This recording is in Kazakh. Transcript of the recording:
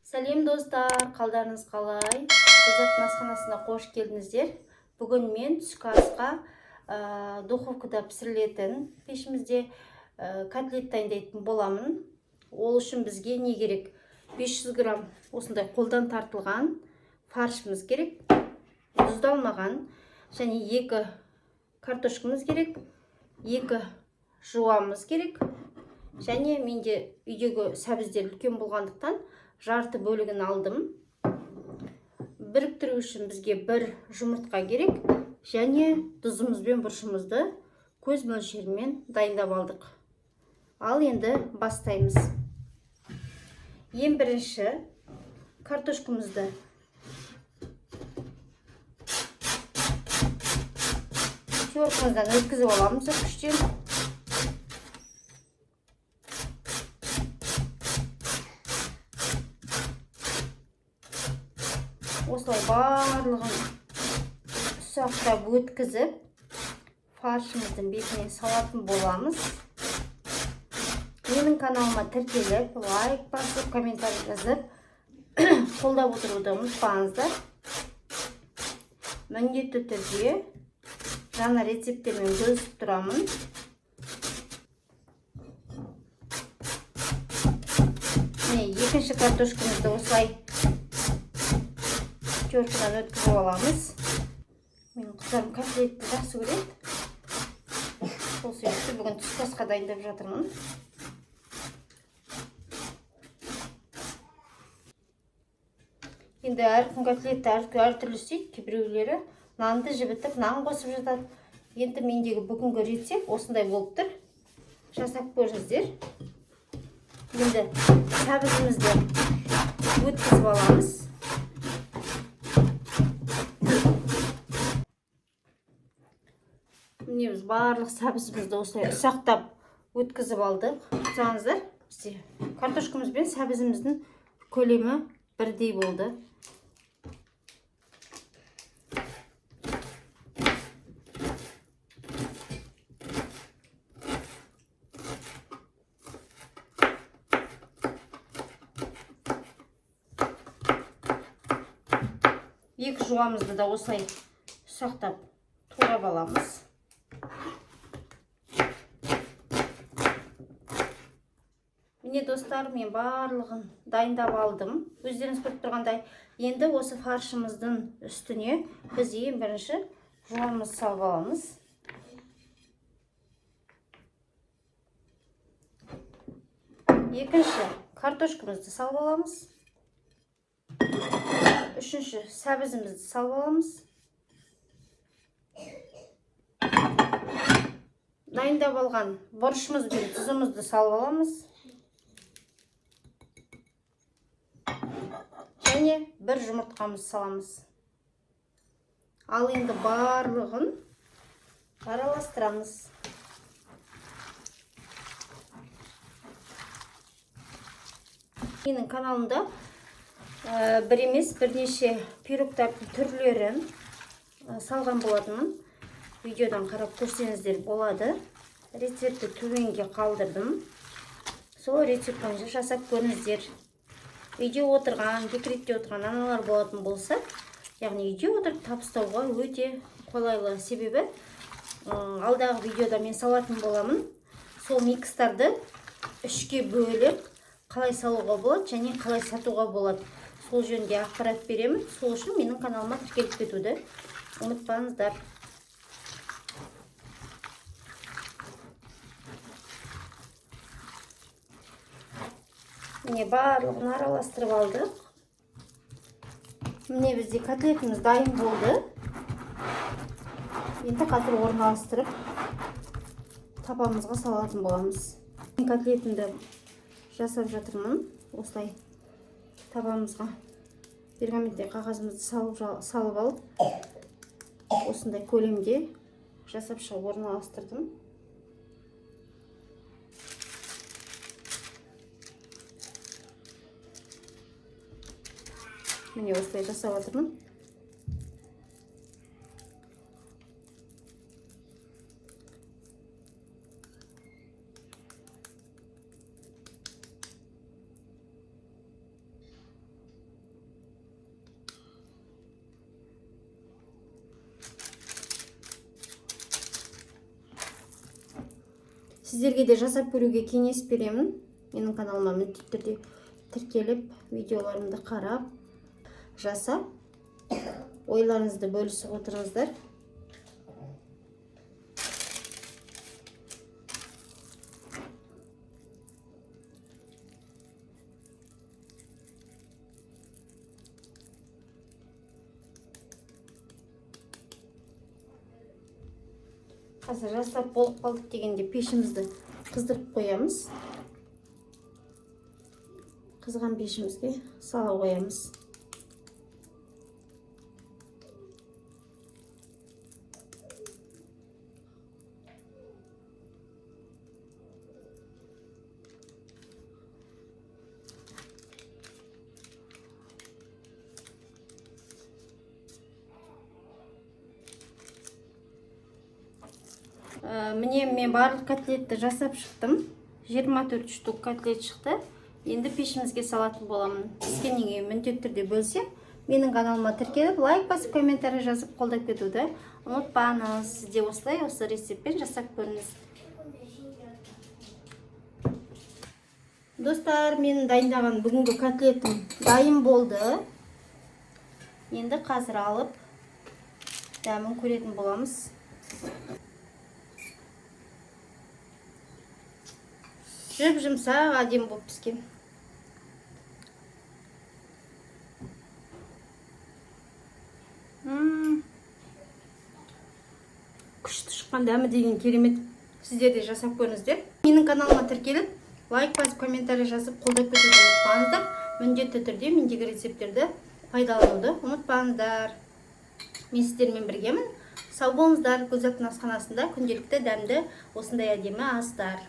Сәлем достар, қалдарыңыз қалай? Гүлзаттың асханасына қош келдіңіздер. Бүгін мен түскі асқа духовкада пісірілетін пешімізде котлет дайындайтын боламын. Ол үшін бізге не керек? 500 грамм осындай қолдан тартылған фаршымыз керек, тұздалмаған, және 2 картошкамыз керек, 2 жуамыз керек, және менде үйдегі сәбіздер үлкен болғандықтан жарты бөлігін алдым. Біріктіру үшін бізге 1 жұмыртқа керек, және тұзымыз бен бұрышымызды көз мөлшерімен дайындап алдық. Ал енді бастаймыз. Ең бірінші картошкамызды теркадан өткізіп аламыз күштен. Осылай барлығын ұсақтап өткізіп, фаршымыздың бетіне салатын боламыз. Менің каналыма тіркеліп, лайк басып, комментарий жазып, қолдап отыруды ұмытпаңыздар. Міндетті түрде жаңа рецептермен бөлісіп тұрамын. Екінші картошкамызды осылай теркадан өткізіп аламыз. Менің қыздарым котлетті жақсы көреді. Сол себепті бүгін түскі асқа дайындап жатырмын. Енді әркім котлетті әртүрлі істейді. Кейбіреулері нанды жібітіп, нан қосып жатады. Енді мендегі бүгінгі рецепт осындай болып тұр. Жасап көріңіздер. Енді сәбізімізді өткізіп аламыз. Міне біз барлық сәбізімізді осылай ұсақтап өткізіп алдық. Қараңыздар, бізде картошкамыз бен сәбізіміздің көлемі бірдей болды. Екі жуамызды да осылай ұсақтап турап аламыз. Міне достар, мен барлығын дайындап алдым. Өздеріңіз көріп тұрғандай, енді осы фаршымыздың үстіне біз ең бірінші жуамыз салып аламыз. Екінші картошкамызды салып аламыз. Үшінші сәбізімізді салып аламыз. Дайындап алған бұрышымыз бен тұзымызды салып аламыз. Және 1 жұмыртқамыз саламыз. Ал енді барлығын араластырамыз. Менің каналымда бір емес бірнеше пирогтардың түрлерін салған болатынмын. Видеодан қарап көрсеңіздер болады. Рецепті төменге қалдырдым. Сол рецептін жасап көріңіздер. Үйде отырған, декретте отырған аналар болатын болса, яғни үйде отырып табыстауға өте қолайлы. Себебі алдағы видеода мен салатын боламын. Сол микстарды 3-ке бөліп, қалай салуға болады және қалай сатуға болады. Сол жөнінде ақпарат беремін. Сол үшін менің каналыма тіркеліп кетуді ұмытпаңыздар. Міне барлығын араластырып алдық. Міне бізде котлетіміз дайын болды. Енді қазір орналастырып табамызға салатын боламыз. Котлетімді жасап жатырмын. Осылай табамызға пергаментте қағазымызды салып алып, осындай көлемде жасап шығып орналастырдым. Міне осылай жасап жатырмын. Сіздерге де жасап көруге кеңес беремін. Менің каналыма міндетті түрде тіркеліп, видеоларымды қарап, жасап, ойларыңызды бөлісіп отырыңыздар. Қазір жасап болып қалдық дегенде пешімізді қыздырып қоямыз. Қызған пешімізге сала қоямыз. Міне мен барлық котлетті жасап шықтым. 24 штук котлет шықты. Енді пешімізге салатын боламын. Піскеннен кейін міндетті түрде бөлсе, менің каналыма тіркеліп, лайк басып, комментарий жазып қолдап кетуді ұмытпаңыз. Сізде осылай осы рецептпен жасап көріңіз. Достар, менің дайындаған бүгінгі котлетім дайын болды. Енді қазір алып дәмін көретін боламыз. Жып-жұмсақ, әдемі болып піскен. Күшті шыққан дәмі деген керемет. Сіздер де жасап көріңіздер. Менің каналыма тіркеліп, лайк басып, комментарий жазып, қолдап кетуді ұмытпаңыздар. Міндетті түрде мендегі рецепттерді пайдалануды ұмытпаңыздар. Мен сіздермен біргемін. Сау болыңыздар. Гүлзаттың асханасында күнделікті дәмді осындай әдемі астар.